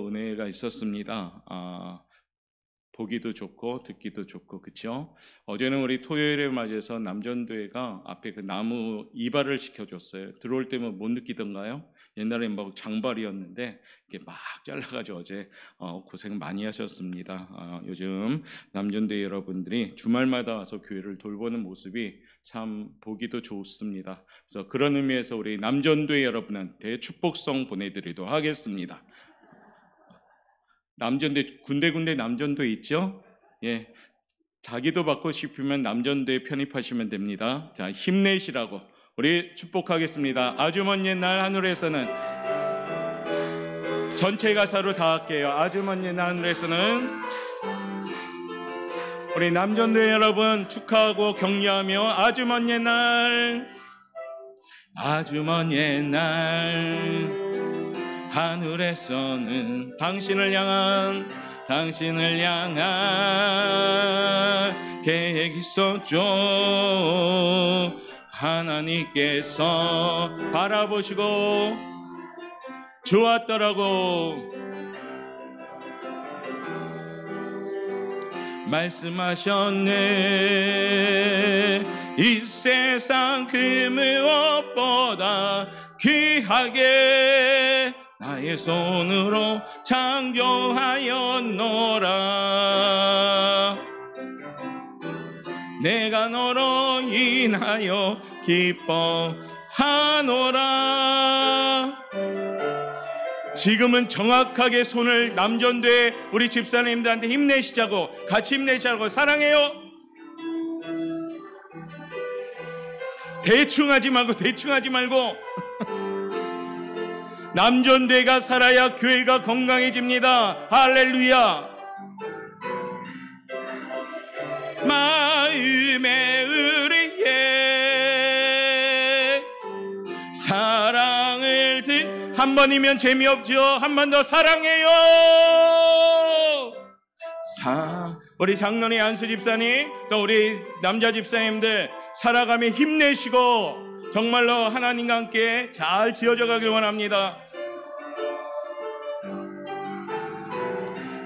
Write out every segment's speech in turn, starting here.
너무 은혜가 있었습니다. 보기도 좋고 듣기도 좋고, 그렇죠? 어제는 우리 토요일에 맞이해서 남전도회가 앞에 그 나무 이발을 시켜줬어요. 들어올 때면 못 느끼던가요? 옛날에 막 장발이었는데 이렇게 막 잘라가지고 어제 고생 많이 하셨습니다. 요즘 남전도회 여러분들이 주말마다 와서 교회를 돌보는 모습이 참 보기도 좋습니다. 그래서 그런 의미에서 우리 남전도회 여러분한테 축복성 보내드리도록 하겠습니다. 남전도회, 군데군데 남전도회 있죠? 예, 자기도 받고 싶으면 남전도에 편입하시면 됩니다. 자, 힘내시라고 우리 축복하겠습니다. 아주 먼 옛날 하늘에서는, 전체 가사로 다 할게요. 아주 먼 옛날 하늘에서는, 우리 남전도회 여러분 축하하고 격려하며, 아주 먼 옛날, 아주 먼 옛날 하늘에서는 당신을 향한 계획이 있었죠. 하나님께서 바라보시고 좋았더라고 말씀하셨네. 이 세상 그 무엇보다 귀하게 나의 손으로 창조하였노라. 내가 너로 인하여 기뻐하노라. 지금은 정확하게 손을 남전도회 우리 집사님들한테 힘내시자고, 같이 힘내시자고, 사랑해요. 대충 하지 말고 남전도회가 살아야 교회가 건강해집니다. 할렐루야. 마음의 의리에 사랑을 한 번이면 재미없죠. 한 번 더 사랑해요. 우리 장로님, 안수 집사님, 또 우리 남자 집사님들 살아가며 힘내시고 정말로 하나님과 함께 잘 지어져 가길 원합니다.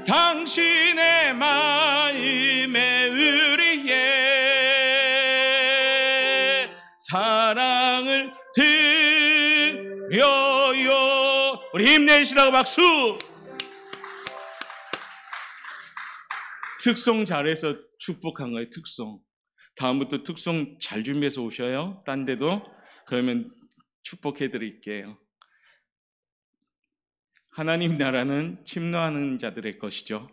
당신의 마음의 의리에 사랑을 드려요. 우리 힘내시라고 박수. 특송 잘해서 축복한 거예요. 특송. 다음부터 특송 잘 준비해서 오셔요. 딴 데도. 그러면 축복해 드릴게요. 하나님 나라는 침노하는 자들의 것이죠.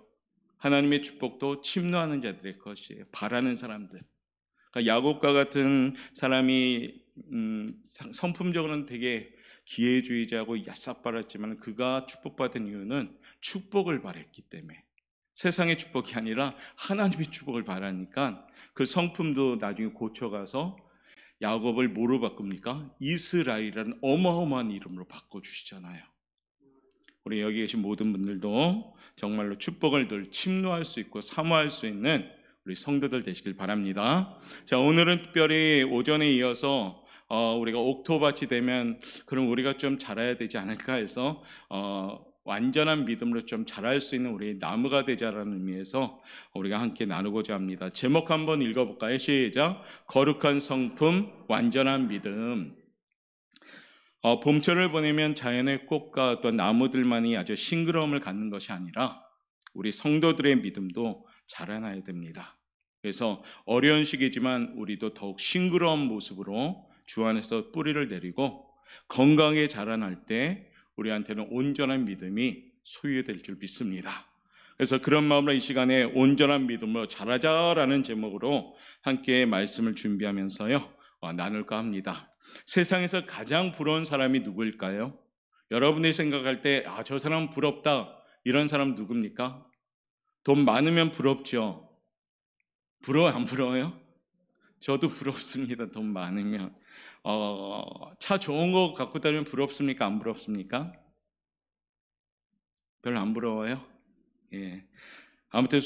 하나님의 축복도 침노하는 자들의 것이에요. 바라는 사람들. 그러니까 야곱과 같은 사람이 성품적으로는 되게 기회주의자고 야싹바랐지만 그가 축복받은 이유는 축복을 바랬기 때문에, 세상의 축복이 아니라 하나님의 축복을 바라니까 그 성품도 나중에 고쳐가서 야곱을 뭐로 바꿉니까? 이스라엘이라는 어마어마한 이름으로 바꿔주시잖아요. 우리 여기 계신 모든 분들도 정말로 축복을 늘 침노할 수 있고 사모할 수 있는 우리 성도들 되시길 바랍니다. 자, 오늘은 특별히 오전에 이어서 우리가 옥토밭이 되면 그럼 우리가 좀 자라야 되지 않을까 해서 완전한 믿음으로 좀 자랄 수 있는 우리 나무가 되자라는 의미에서 우리가 함께 나누고자 합니다. 제목 한번 읽어볼까요? 시작. 거룩한 성품, 완전한 믿음. 봄철을 보내면 자연의 꽃과 어떤 나무들만이 아주 싱그러움을 갖는 것이 아니라 우리 성도들의 믿음도 자라나야 됩니다. 그래서 어려운 시기지만 우리도 더욱 싱그러운 모습으로 주 안에서 뿌리를 내리고 건강하게 자라날 때 우리한테는 온전한 믿음이 소유될 줄 믿습니다. 그래서 그런 마음으로 이 시간에 온전한 믿음으로 자라자라는 제목으로 함께 말씀을 준비하면서요 나눌까 합니다. 세상에서 가장 부러운 사람이 누구일까요? 여러분이 생각할 때 저 사람 부럽다, 이런 사람 누굽니까? 돈 많으면 부럽죠. 부러워요, 안 부러워요? 저도 부럽습니다. 돈 많으면. 차 좋은 거 갖고 다니면 부럽습니까? 안 부럽습니까? 별로 안 부러워요? 예. 아무튼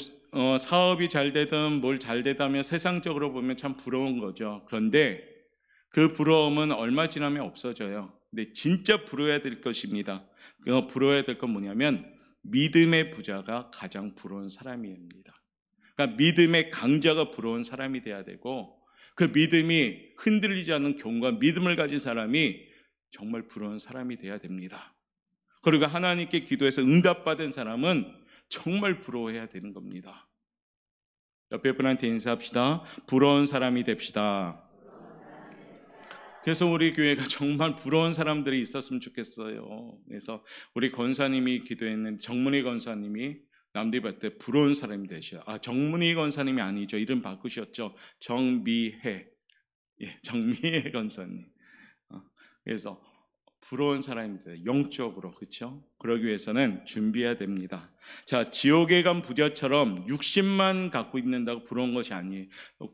사업이 잘 되든 뭘 잘 되다면 세상적으로 보면 참 부러운 거죠. 그런데 그 부러움은 얼마 지나면 없어져요. 근데 진짜 부러워야 될 것입니다. 부러워야 될 건 뭐냐면 믿음의 부자가 가장 부러운 사람입니다. 그러니까 믿음의 강자가 부러운 사람이 돼야 되고, 그 믿음이 흔들리지 않는 경과 믿음을 가진 사람이 정말 부러운 사람이 돼야 됩니다. 그리고 하나님께 기도해서 응답받은 사람은 정말 부러워해야 되는 겁니다. 옆에 분한테 인사합시다. 부러운 사람이 됩시다. 그래서 우리 교회가 정말 부러운 사람들이 있었으면 좋겠어요. 그래서 우리 권사님이 기도했는 정문희 권사님이 남들이 봤을 때 부러운 사람이 되셔. 정문희 권사님이 아니죠. 이름 바꾸셨죠. 정미혜. 예, 정미혜 권사님. 그래서 부러운 사람입니다. 영적으로. 그렇죠? 그러기 위해서는 준비해야 됩니다. 자, 지옥에 간 부자처럼 60만 갖고 있는다고 부러운 것이 아니에요.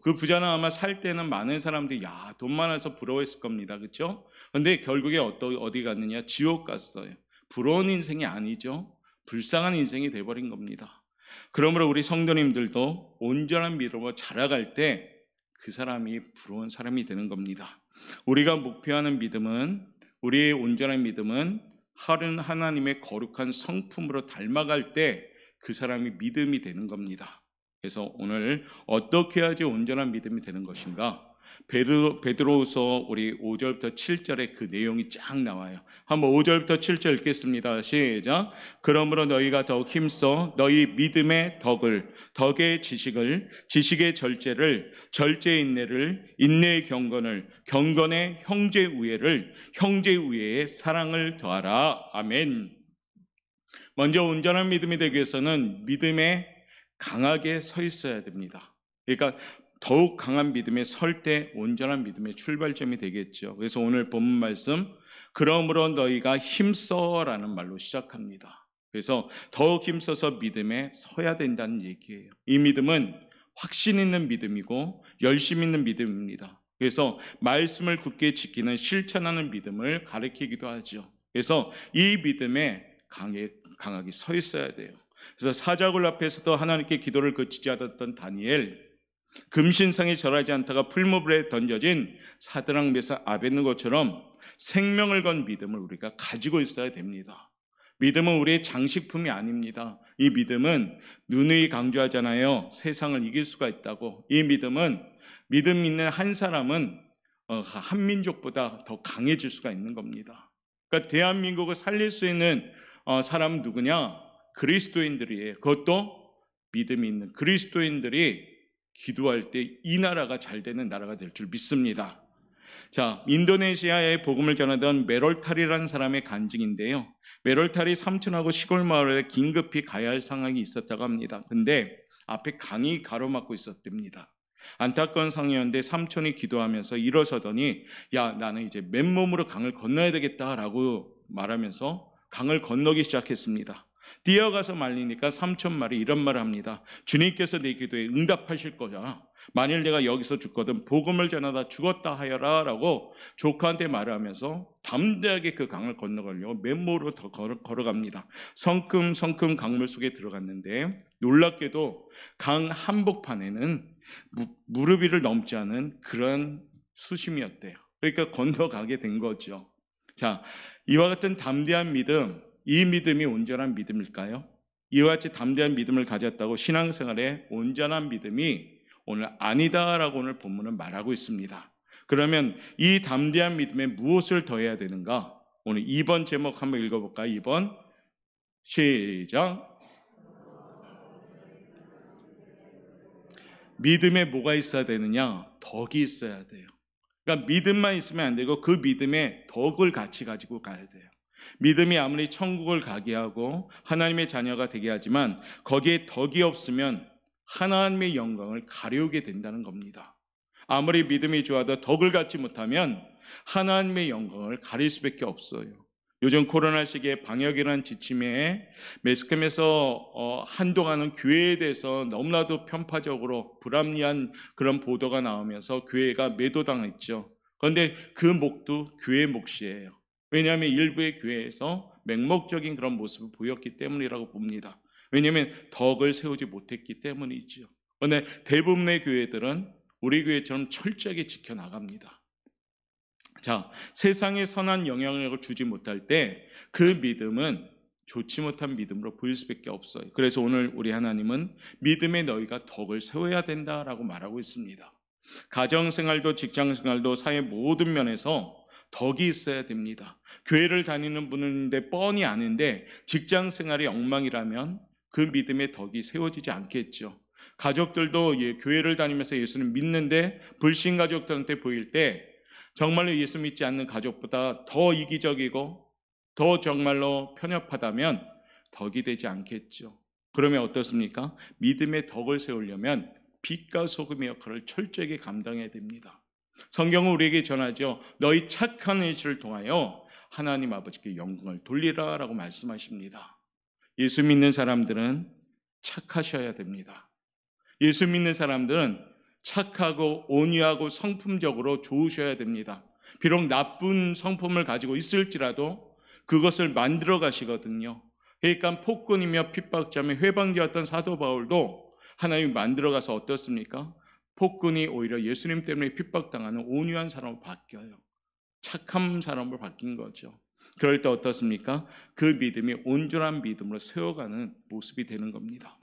그 부자는 아마 살 때는 많은 사람들이 돈 많아서 부러워했을 겁니다. 그렇죠? 근데 결국에 어디 갔느냐? 지옥 갔어요. 부러운 인생이 아니죠. 불쌍한 인생이 돼버린 겁니다. 그러므로 우리 성도님들도 온전한 믿음으로 자라갈 때 그 사람이 부러운 사람이 되는 겁니다. 우리가 목표하는 믿음은, 우리의 온전한 믿음은 하나님의 거룩한 성품으로 닮아갈 때 그 사람이 믿음이 되는 겁니다. 그래서 오늘 어떻게 해야지 온전한 믿음이 되는 것인가? 베드로후서 우리 5절부터 7절에 그 내용이 쫙 나와요. 한번 5절부터 7절 읽겠습니다. 시작. 그러므로 너희가 더욱 힘써 너희 믿음의 덕의 지식을, 지식의 절제를, 절제의 인내를, 인내의 경건을, 경건의 형제 우애를, 형제 우애의 사랑을 더하라. 아멘. 먼저 온전한 믿음이 되기 위해서는 믿음에 강하게 서 있어야 됩니다. 그러니까 더욱 강한 믿음에 설 때 온전한 믿음의 출발점이 되겠죠. 그래서 오늘 본문 말씀, 그러므로 너희가 힘써라는 말로 시작합니다. 그래서 더욱 힘써서 믿음에 서야 된다는 얘기예요. 이 믿음은 확신 있는 믿음이고 열심 있는 믿음입니다. 그래서 말씀을 굳게 지키는 실천하는 믿음을 가리키기도 하죠. 그래서 이 믿음에 강하게 서 있어야 돼요. 그래서 사자굴 앞에서도 하나님께 기도를 그치지 않았던 다니엘, 금신상에 절하지 않다가 풀무불에 던져진 사드락 메삭 아벳느고처럼 생명을 건 믿음을 우리가 가지고 있어야 됩니다. 믿음은 우리의 장식품이 아닙니다. 이 믿음은 누누이 강조하잖아요. 세상을 이길 수가 있다고. 이 믿음은 믿음 있는 한 사람은 한 민족보다 더 강해질 수가 있는 겁니다. 그러니까 대한민국을 살릴 수 있는 사람은 누구냐? 그리스도인들이에요. 그것도 믿음이 있는 그리스도인들이 기도할 때 이 나라가 잘 되는 나라가 될 줄 믿습니다. 자, 인도네시아에 복음을 전하던 메롤탈이라는 사람의 간증인데요. 메롤탈이 삼촌하고 시골 마을에 긴급히 가야 할 상황이 있었다고 합니다. 근데 앞에 강이 가로막고 있었답니다. 안타까운 상황이었는데 삼촌이 기도하면서 일어서더니 나는 이제 맨몸으로 강을 건너야 되겠다라고 말하면서 강을 건너기 시작했습니다. 뛰어가서 말리니까 삼촌 말이 이런 말을 합니다. 주님께서 내 기도에 응답하실 거야. 만일 내가 여기서 죽거든 복음을 전하다 죽었다 하여라 라고 조카한테 말하면서 담대하게 그 강을 건너가려고 맨몸으로 더 걸어갑니다. 성큼성큼 강물 속에 들어갔는데 놀랍게도 강 한복판에는 무릎 위를 넘지 않은 그런 수심이었대요. 그러니까 건너가게 된 거죠. 자, 이와 같은 담대한 믿음, 이 믿음이 온전한 믿음일까요? 이와 같이 담대한 믿음을 가졌다고 신앙생활에 온전한 믿음이 오늘 아니다라고 오늘 본문은 말하고 있습니다. 그러면 이 담대한 믿음에 무엇을 더해야 되는가? 오늘 2번 제목 한번 읽어볼까요? 2번 시작. 믿음에 뭐가 있어야 되느냐? 덕이 있어야 돼요. 그러니까 믿음만 있으면 안 되고 그 믿음에 덕을 같이 가지고 가야 돼요. 믿음이 아무리 천국을 가게 하고 하나님의 자녀가 되게 하지만 거기에 덕이 없으면 하나님의 영광을 가려우게 된다는 겁니다. 아무리 믿음이 좋아도 덕을 갖지 못하면 하나님의 영광을 가릴 수밖에 없어요. 요즘 코로나 시기에 방역이라는 지침에 매스컴에서 한동안은 교회에 대해서 너무나도 편파적으로 불합리한 그런 보도가 나오면서 교회가 매도당했죠. 그런데 그 몫도 교회 몫이에요. 왜냐하면 일부의 교회에서 맹목적인 그런 모습을 보였기 때문이라고 봅니다. 왜냐하면 덕을 세우지 못했기 때문이죠. 그런데 대부분의 교회들은 우리 교회처럼 철저하게 지켜나갑니다. 자, 세상에 선한 영향력을 주지 못할 때 그 믿음은 좋지 못한 믿음으로 보일 수밖에 없어요. 그래서 오늘 우리 하나님은 믿음의 너희가 덕을 세워야 된다라고 말하고 있습니다. 가정생활도 직장생활도 사회 모든 면에서 덕이 있어야 됩니다. 교회를 다니는 분인데 뻔히 아는데 직장생활이 엉망이라면 그 믿음의 덕이 세워지지 않겠죠. 가족들도 교회를 다니면서 예수를 믿는데 불신 가족들한테 보일 때 정말로 예수 믿지 않는 가족보다 더 이기적이고 더 정말로 편협하다면 덕이 되지 않겠죠. 그러면 어떻습니까? 믿음의 덕을 세우려면 빛과 소금의 역할을 철저하게 감당해야 됩니다. 성경은 우리에게 전하죠. 너희 착한 일을 통하여 하나님 아버지께 영광을 돌리라 라고 말씀하십니다. 예수 믿는 사람들은 착하셔야 됩니다. 예수 믿는 사람들은 착하고 온유하고 성품적으로 좋으셔야 됩니다. 비록 나쁜 성품을 가지고 있을지라도 그것을 만들어 가시거든요. 그러니까 폭군이며 핍박자며 회방자였던 사도 바울도 하나님이 만들어 가서 어떻습니까? 폭군이 오히려 예수님 때문에 핍박당하는 온유한 사람으로 바뀌어요. 착한 사람으로 바뀐 거죠. 그럴 때 어떻습니까? 그 믿음이 온전한 믿음으로 세워가는 모습이 되는 겁니다.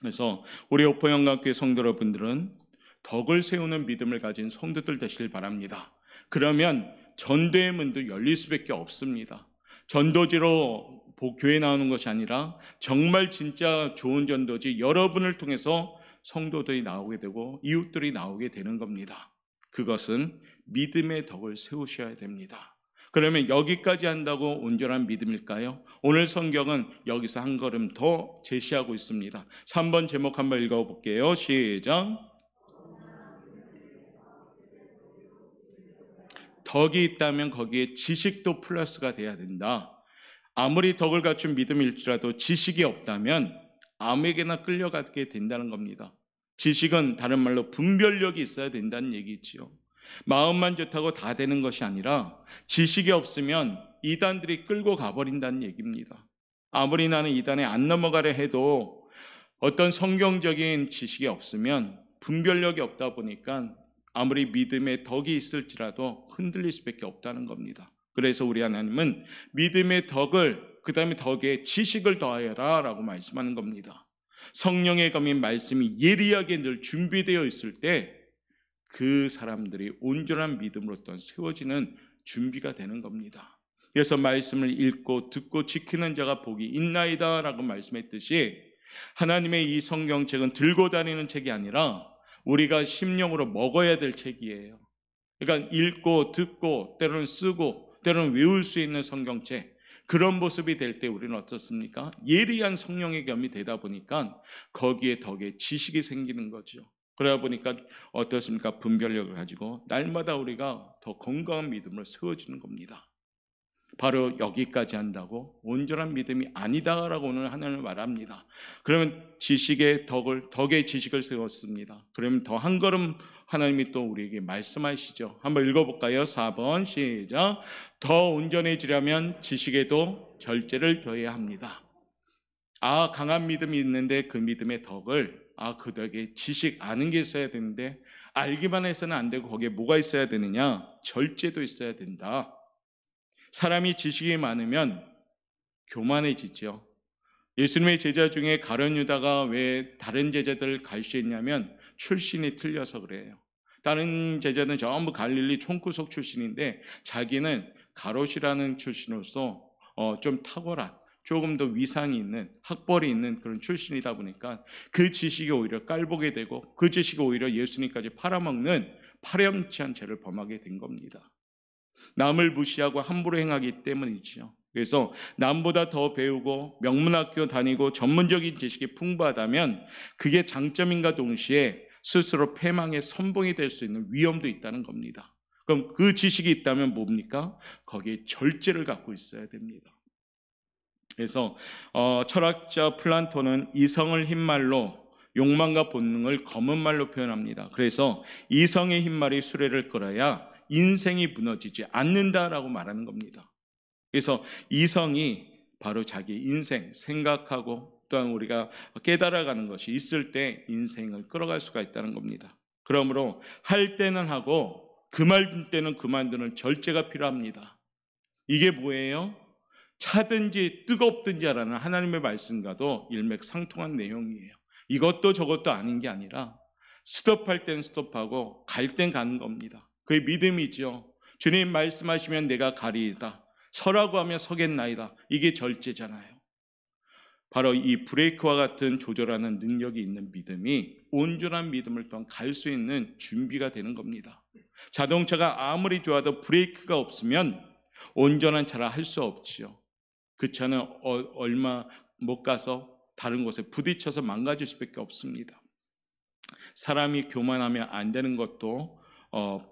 그래서 우리 오포영광교회 성도 여러분들은 덕을 세우는 믿음을 가진 성도들 되시길 바랍니다. 그러면 전도의 문도 열릴 수밖에 없습니다. 전도지로 교회 나오는 것이 아니라 정말 진짜 좋은 전도지 여러분을 통해서 성도들이 나오게 되고 이웃들이 나오게 되는 겁니다. 그것은 믿음의 덕을 세우셔야 됩니다. 그러면 여기까지 한다고 온전한 믿음일까요? 오늘 성경은 여기서 한 걸음 더 제시하고 있습니다. 3번 제목 한번 읽어볼게요. 시작. 덕이 있다면 거기에 지식도 플러스가 돼야 된다. 아무리 덕을 갖춘 믿음일지라도 지식이 없다면 아무에게나 끌려가게 된다는 겁니다. 지식은 다른 말로 분별력이 있어야 된다는 얘기지요. 마음만 좋다고 다 되는 것이 아니라 지식이 없으면 이단들이 끌고 가버린다는 얘기입니다. 아무리 나는 이단에 안 넘어가려 해도 어떤 성경적인 지식이 없으면 분별력이 없다 보니까 아무리 믿음의 덕이 있을지라도 흔들릴 수밖에 없다는 겁니다. 그래서 우리 하나님은 믿음의 덕을 그 다음에 덕에 지식을 더하여라 라고 말씀하는 겁니다. 성령의 검인 말씀이 예리하게 늘 준비되어 있을 때 그 사람들이 온전한 믿음으로 세워지는 준비가 되는 겁니다. 그래서 말씀을 읽고 듣고 지키는 자가 복이 있나이다 라고 말씀했듯이 하나님의 이 성경책은 들고 다니는 책이 아니라 우리가 심령으로 먹어야 될 책이에요. 그러니까 읽고 듣고 때로는 쓰고 때로는 외울 수 있는 성경책, 그런 모습이 될 때 우리는 어떻습니까? 예리한 성령의 겸이 되다 보니까 거기에 덕에 지식이 생기는 거죠. 그러다 보니까 어떻습니까? 분별력을 가지고 날마다 우리가 더 건강한 믿음으로 세워지는 겁니다. 바로 여기까지 한다고 온전한 믿음이 아니다라고 오늘 하나님을 말합니다. 그러면 덕의 지식을 세웠습니다. 그러면 더 한 걸음 하나님이 또 우리에게 말씀하시죠. 한번 읽어볼까요? 4번 시작. 더 온전해지려면 지식에도 절제를 더해야 합니다. 강한 믿음이 있는데 그 믿음의 덕을 그 덕에 지식 아는 게 있어야 되는데 알기만 해서는 안 되고 거기에 뭐가 있어야 되느냐? 절제도 있어야 된다. 사람이 지식이 많으면 교만해지죠. 예수님의 제자 중에 가룟 유다가 왜 다른 제자들을 갈시했냐면 출신이 틀려서 그래요. 다른 제자는 전부 갈릴리 총구석 출신인데 자기는 가롯이라는 출신으로서 좀 탁월한, 조금 더 위상이 있는, 학벌이 있는 그런 출신이다 보니까 그 지식이 오히려 깔보게 되고 그 지식이 오히려 예수님까지 팔아먹는 파렴치한 죄를 범하게 된 겁니다. 남을 무시하고 함부로 행하기 때문이죠. 그래서 남보다 더 배우고 명문학교 다니고 전문적인 지식이 풍부하다면 그게 장점인가 동시에 스스로 패망의 선봉이 될 수 있는 위험도 있다는 겁니다. 그럼 그 지식이 있다면 뭡니까? 거기에 절제를 갖고 있어야 됩니다. 그래서 철학자 플라톤은 이성을 흰말로 욕망과 본능을 검은 말로 표현합니다. 그래서 이성의 흰말이 수레를 끌어야 인생이 무너지지 않는다라고 말하는 겁니다. 그래서 이성이 바로 자기 인생, 생각하고 또한 우리가 깨달아가는 것이 있을 때 인생을 끌어갈 수가 있다는 겁니다. 그러므로 할 때는 하고 그만둘 때는 그만두는 절제가 필요합니다. 이게 뭐예요? 차든지 뜨겁든지 하라는 하나님의 말씀과도 일맥상통한 내용이에요. 이것도 저것도 아닌 게 아니라 스톱할 땐 스톱하고 갈 땐 가는 겁니다. 그게 믿음이죠. 주님 말씀하시면 내가 가리이다. 서라고 하면 서겠나이다. 이게 절제잖아요. 바로 이 브레이크와 같은 조절하는 능력이 있는 믿음이 온전한 믿음을 통한 갈 수 있는 준비가 되는 겁니다. 자동차가 아무리 좋아도 브레이크가 없으면 온전한 차라 할 수 없지요. 그 차는 얼마 못 가서 다른 곳에 부딪혀서 망가질 수밖에 없습니다. 사람이 교만하면 안 되는 것도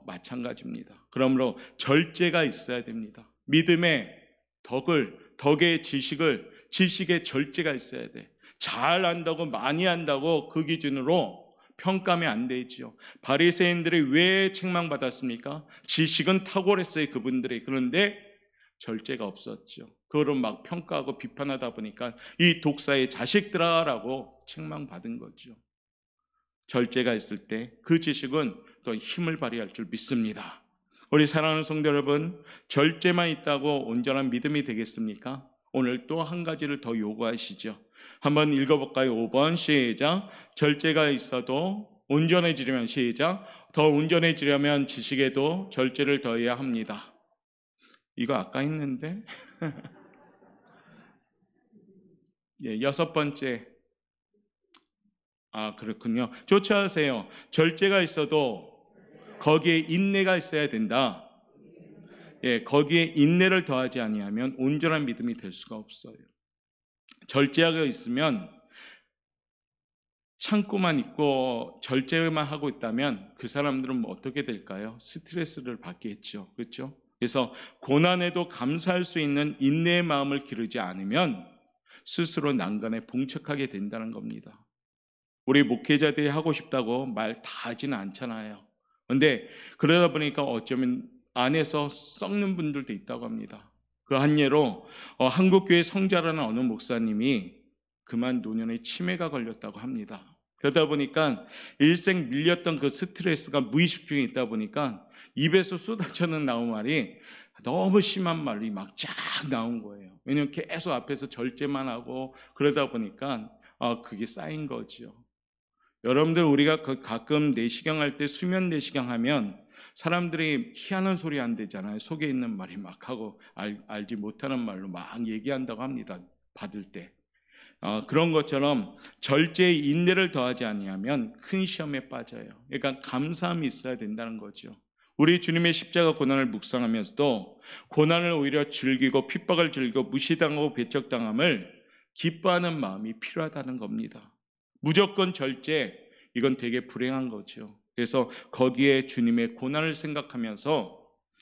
마찬가지입니다. 그러므로 절제가 있어야 됩니다. 믿음의 덕의 지식의 절제가 있어야 돼. 잘 안다고 많이 안다고 그 기준으로 평가하면 안 되지요. 바리새인들이 왜 책망받았습니까? 지식은 탁월했어요, 그분들이. 그런데 절제가 없었죠. 그거를 막 평가하고 비판하다 보니까 이 독사의 자식들아라고 책망받은 거죠. 절제가 있을 때 그 지식은 또 힘을 발휘할 줄 믿습니다. 우리 사랑하는 성도 여러분, 절제만 있다고 온전한 믿음이 되겠습니까? 오늘 또 한 가지를 더 요구하시죠. 한번 읽어볼까요? 5번 시작. 절제가 있어도 온전해지려면 시작. 더 온전해지려면 지식에도 절제를 더해야 합니다. 이거 아까 했는데 예, 6번째. 그렇군요. 조차하세요. 절제가 있어도 거기에 인내가 있어야 된다. 예, 거기에 인내를 더하지 아니하면 온전한 믿음이 될 수가 없어요. 절제하고 있으면 참고만 있고 절제만 하고 있다면 그 사람들은 뭐 어떻게 될까요? 스트레스를 받겠죠. 그렇죠? 그래서 고난에도 감사할 수 있는 인내의 마음을 기르지 않으면 스스로 난간에 봉착하게 된다는 겁니다. 우리 목회자들이 하고 싶다고 말 다 하지는 않잖아요. 그런데 그러다 보니까 어쩌면 안에서 썩는 분들도 있다고 합니다. 그 한 예로 한국교회 성자라는 어느 목사님이 그만 노년에 치매가 걸렸다고 합니다. 그러다 보니까 일생 밀렸던 그 스트레스가 무의식 중에 있다 보니까 입에서 쏟아져는 나온 말이 너무 심한 말이 막 쫙 나온 거예요. 왜냐하면 계속 앞에서 절제만 하고 그러다 보니까 그게 쌓인 거죠. 여러분들 우리가 가끔 내시경 할 때 수면 내시경 하면 사람들이 희한한 소리 안 되잖아요. 속에 있는 말이 막 하고 알지 못하는 말로 막 얘기한다고 합니다. 받을 때. 그런 것처럼 절제의 인내를 더하지 아니하면 큰 시험에 빠져요. 그러니까 감사함이 있어야 된다는 거죠. 우리 주님의 십자가 고난을 묵상하면서도 고난을 오히려 즐기고 핍박을 즐기고 무시당하고 배척당함을 기뻐하는 마음이 필요하다는 겁니다. 무조건 절제, 이건 되게 불행한 거죠. 그래서 거기에 주님의 고난을 생각하면서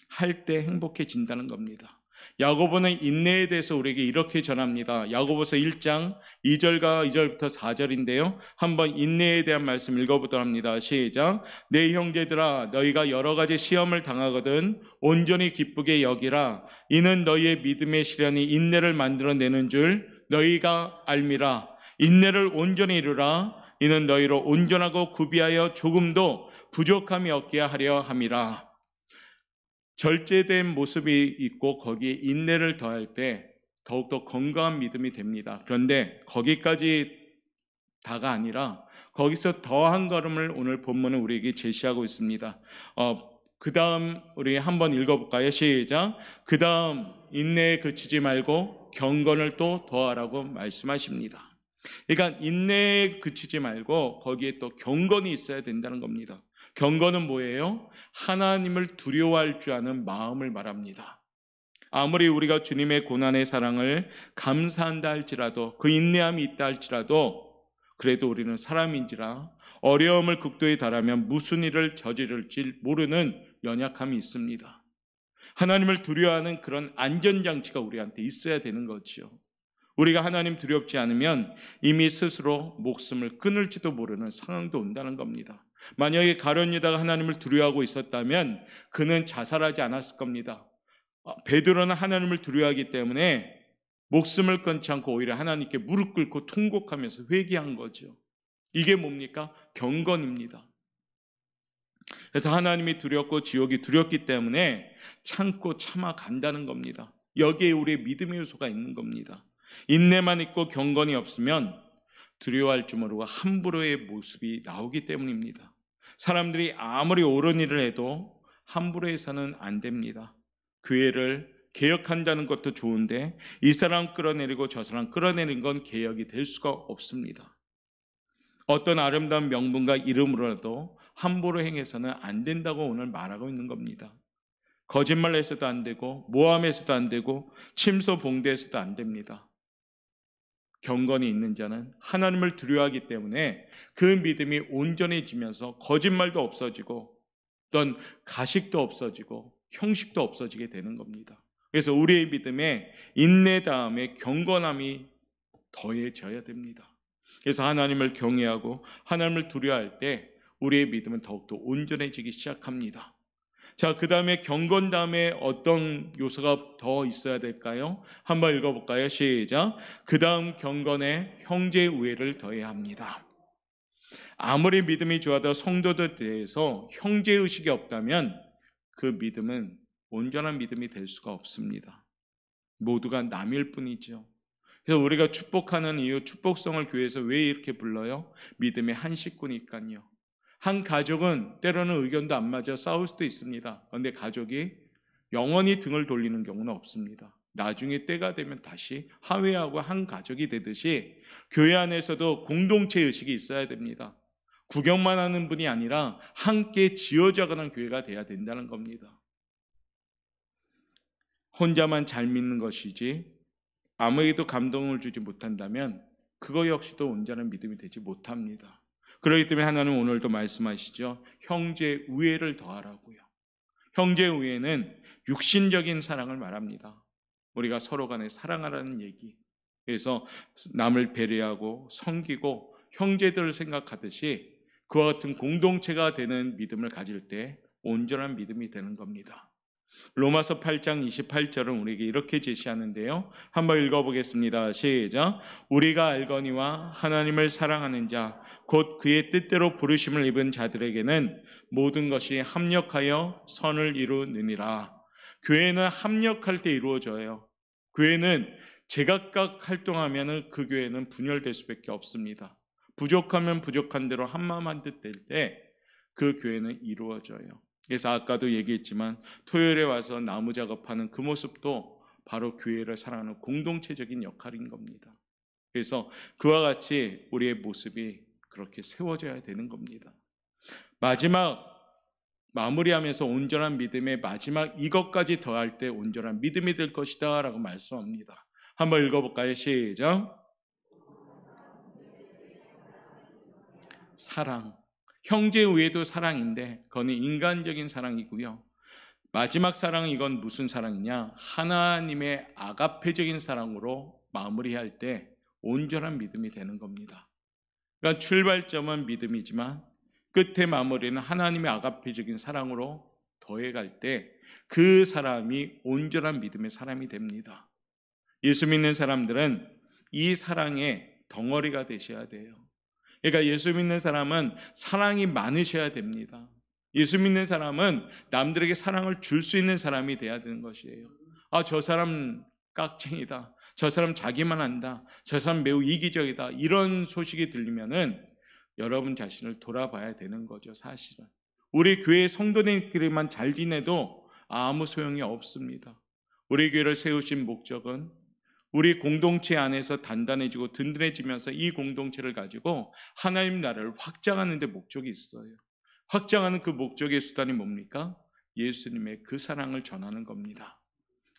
할 때 행복해진다는 겁니다. 야고보는 인내에 대해서 우리에게 이렇게 전합니다. 야고보서 1장 2절과 2절부터 4절인데요. 한번 인내에 대한 말씀 읽어보도록 합니다. 시작. 내 형제들아, 너희가 여러 가지 시험을 당하거든 온전히 기쁘게 여기라. 이는 너희의 믿음의 시련이 인내를 만들어내는 줄 너희가 알미라. 인내를 온전히 이루라. 이는 너희로 온전하고 구비하여 조금도 부족함이 없게 하려 함이라. 절제된 모습이 있고 거기에 인내를 더할 때 더욱더 건강한 믿음이 됩니다. 그런데 거기까지 다가 아니라 거기서 더 한 걸음을 오늘 본문은 우리에게 제시하고 있습니다. 그 다음 우리 한번 읽어볼까요? 시작. 그 다음 인내에 그치지 말고 경건을 또 더하라고 말씀하십니다. 그러니까 인내에 그치지 말고 거기에 또 경건이 있어야 된다는 겁니다. 경건은 뭐예요? 하나님을 두려워할 줄 아는 마음을 말합니다. 아무리 우리가 주님의 고난의 사랑을 감사한다 할지라도 그 인내함이 있다 할지라도 그래도 우리는 사람인지라 어려움을 극도에 달하면 무슨 일을 저지를지 모르는 연약함이 있습니다. 하나님을 두려워하는 그런 안전장치가 우리한테 있어야 되는 거죠. 우리가 하나님 두렵지 않으면 이미 스스로 목숨을 끊을지도 모르는 상황도 온다는 겁니다. 만약에 가룟 유다가 하나님을 두려워하고 있었다면 그는 자살하지 않았을 겁니다. 베드로는 하나님을 두려워하기 때문에 목숨을 끊지 않고 오히려 하나님께 무릎 꿇고 통곡하면서 회개한 거죠. 이게 뭡니까? 경건입니다. 그래서 하나님이 두렵고 지옥이 두렵기 때문에 참고 참아간다는 겁니다. 여기에 우리의 믿음의 요소가 있는 겁니다. 인내만 있고 경건이 없으면 두려워할 줄 모르고 함부로의 모습이 나오기 때문입니다. 사람들이 아무리 옳은 일을 해도 함부로 해서는 안 됩니다. 교회를 개혁한다는 것도 좋은데 이 사람 끌어내리고 저 사람 끌어내린 건 개혁이 될 수가 없습니다. 어떤 아름다운 명분과 이름으로라도 함부로 행해서는 안 된다고 오늘 말하고 있는 겁니다. 거짓말해서도 안 되고 모함해서도 안 되고 침소봉대해서도 안 됩니다. 경건이 있는 자는 하나님을 두려워하기 때문에 그 믿음이 온전해지면서 거짓말도 없어지고 어떤 가식도 없어지고 형식도 없어지게 되는 겁니다. 그래서 우리의 믿음에 인내 다음에 경건함이 더해져야 됩니다. 그래서 하나님을 경외하고 하나님을 두려워할 때 우리의 믿음은 더욱더 온전해지기 시작합니다. 자, 그 다음에 경건 다음에 어떤 요소가 더 있어야 될까요? 한번 읽어볼까요? 시작. 그 다음 경건에 형제 우애를 더해야 합니다. 아무리 믿음이 좋아도 성도들에 대해서 형제의식이 없다면 그 믿음은 온전한 믿음이 될 수가 없습니다. 모두가 남일 뿐이죠. 그래서 우리가 축복하는 이유, 축복성을 교회에서 왜 이렇게 불러요? 믿음의 한 식구니까요. 한 가족은 때로는 의견도 안 맞아 싸울 수도 있습니다. 그런데 가족이 영원히 등을 돌리는 경우는 없습니다. 나중에 때가 되면 다시 화해하고 한 가족이 되듯이 교회 안에서도 공동체 의식이 있어야 됩니다. 구경만 하는 분이 아니라 함께 지어져가는 교회가 돼야 된다는 겁니다. 혼자만 잘 믿는 것이지 아무에게도 감동을 주지 못한다면 그거 역시도 온전한 믿음이 되지 못합니다. 그렇기 때문에 하나님은 오늘도 말씀하시죠. 형제 우애를 더하라고요. 형제 우애는 육신적인 사랑을 말합니다. 우리가 서로 간에 사랑하라는 얘기. 그래서 남을 배려하고 섬기고 형제들을 생각하듯이 그와 같은 공동체가 되는 믿음을 가질 때 온전한 믿음이 되는 겁니다. 로마서 8장 28절은 우리에게 이렇게 제시하는데요. 한번 읽어보겠습니다. 시작. 우리가 알거니와 하나님을 사랑하는 자, 곧 그의 뜻대로 부르심을 입은 자들에게는 모든 것이 합력하여 선을 이루느니라. 교회는 합력할 때 이루어져요. 교회는 제각각 활동하면 그 교회는 분열될 수밖에 없습니다. 부족하면 부족한 대로 한마음 한뜻 될 때 그 교회는 이루어져요. 그래서 아까도 얘기했지만 토요일에 와서 나무 작업하는 그 모습도 바로 교회를 사랑하는 공동체적인 역할인 겁니다. 그래서 그와 같이 우리의 모습이 그렇게 세워져야 되는 겁니다. 마지막 마무리하면서 온전한 믿음의 마지막 이것까지 더할 때 온전한 믿음이 될 것이다 라고 말씀합니다. 한번 읽어볼까요? 시작. 사랑. 형제 우애도 사랑인데 그건 인간적인 사랑이고요. 마지막 사랑은 이건 무슨 사랑이냐? 하나님의 아가페적인 사랑으로 마무리할 때 온전한 믿음이 되는 겁니다. 그러니까 출발점은 믿음이지만 끝의 마무리는 하나님의 아가페적인 사랑으로 더해갈 때 그 사람이 온전한 믿음의 사람이 됩니다. 예수 믿는 사람들은 이 사랑의 덩어리가 되셔야 돼요. 그러니까 예수 믿는 사람은 사랑이 많으셔야 됩니다. 예수 믿는 사람은 남들에게 사랑을 줄 수 있는 사람이 돼야 되는 것이에요. 아, 저 사람 깍쟁이다. 저 사람 자기만 한다. 저 사람 매우 이기적이다. 이런 소식이 들리면은 여러분 자신을 돌아봐야 되는 거죠, 사실은. 우리 교회 성도들끼리만 잘 지내도 아무 소용이 없습니다. 우리 교회를 세우신 목적은 우리 공동체 안에서 단단해지고 든든해지면서 이 공동체를 가지고 하나님 나라를 확장하는 데 목적이 있어요. 확장하는 그 목적의 수단이 뭡니까? 예수님의 그 사랑을 전하는 겁니다.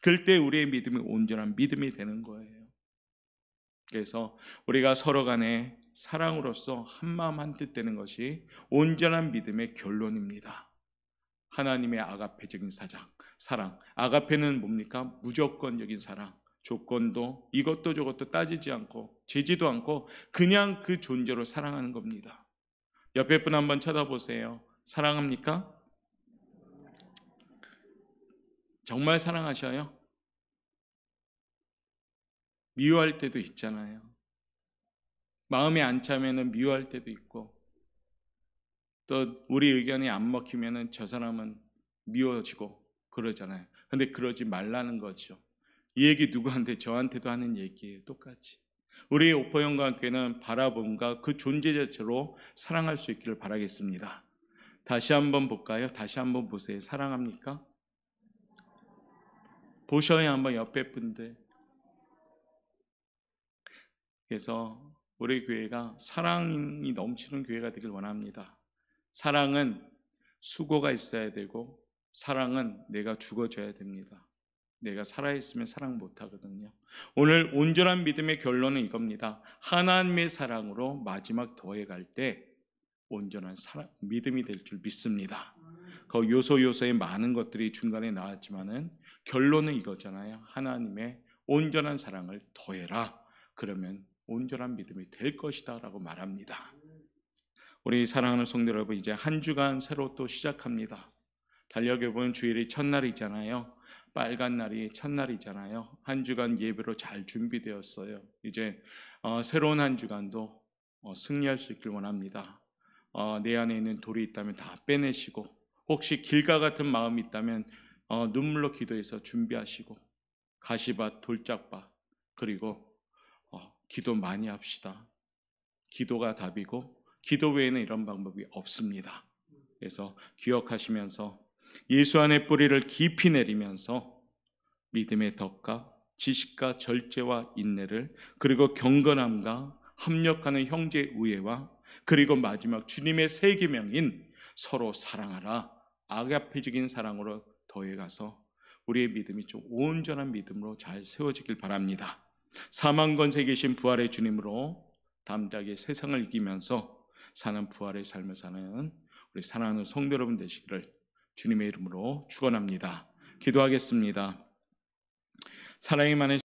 그럴 때 우리의 믿음이 온전한 믿음이 되는 거예요. 그래서 우리가 서로 간에 사랑으로서 한마음 한뜻 되는 것이 온전한 믿음의 결론입니다. 하나님의 아가페적인 사랑. 아가페는 뭡니까? 무조건적인 사랑. 조건도 이것도 저것도 따지지 않고 재지도 않고 그냥 그 존재로 사랑하는 겁니다. 옆에 분 한번 쳐다보세요. 사랑합니까? 정말 사랑하셔요? 미워할 때도 있잖아요. 마음에 안 차면은 미워할 때도 있고 또 우리 의견이 안 먹히면은 저 사람은 미워지고 그러잖아요. 근데 그러지 말라는 거죠. 이 얘기 누구한테? 저한테도 하는 얘기예요. 똑같이. 우리 오포영광교회는 바라봄과 그 존재 자체로 사랑할 수 있기를 바라겠습니다. 다시 한번 볼까요? 다시 한번 보세요. 사랑합니까? 보셔야 한번 옆에 분들. 그래서 우리 교회가 사랑이 넘치는 교회가 되길 원합니다. 사랑은 수고가 있어야 되고, 사랑은 내가 죽어줘야 됩니다. 내가 살아있으면 사랑 못하거든요. 오늘 온전한 믿음의 결론은 이겁니다. 하나님의 사랑으로 마지막 도에 갈 때 온전한 믿음이 될 줄 믿습니다. 그 요소요소에 많은 것들이 중간에 나왔지만은 결론은 이거잖아요. 하나님의 온전한 사랑을 더해라. 그러면 온전한 믿음이 될 것이다 라고 말합니다. 우리 사랑하는 성도 여러분, 이제 한 주간 새로 또 시작합니다. 달력에 보면 주일이 첫날이잖아요. 빨간 날이 첫날이잖아요. 한 주간 예배로 잘 준비되었어요. 이제 새로운 한 주간도 승리할 수 있길 원합니다. 내 안에 있는 돌이 있다면 다 빼내시고, 혹시 길가 같은 마음이 있다면 눈물로 기도해서 준비하시고, 가시밭, 돌짝밭, 그리고 기도 많이 합시다. 기도가 답이고 기도 외에는 이런 방법이 없습니다. 그래서 기억하시면서 예수 안의 뿌리를 깊이 내리면서 믿음의 덕과 지식과 절제와 인내를, 그리고 경건함과 합력하는 형제의 우애와, 그리고 마지막 주님의 세 계명인 서로 사랑하라, 아가페적인 사랑으로 더해가서 우리의 믿음이 좀 온전한 믿음으로 잘 세워지길 바랍니다. 사망 권세 계신 부활의 주님으로 담대하게 세상을 이기면서 사는 부활의 삶을 사는 우리 사랑하는 성도 여러분 되시기를 주님의 이름으로 축원합니다. 기도하겠습니다. 사랑이 많은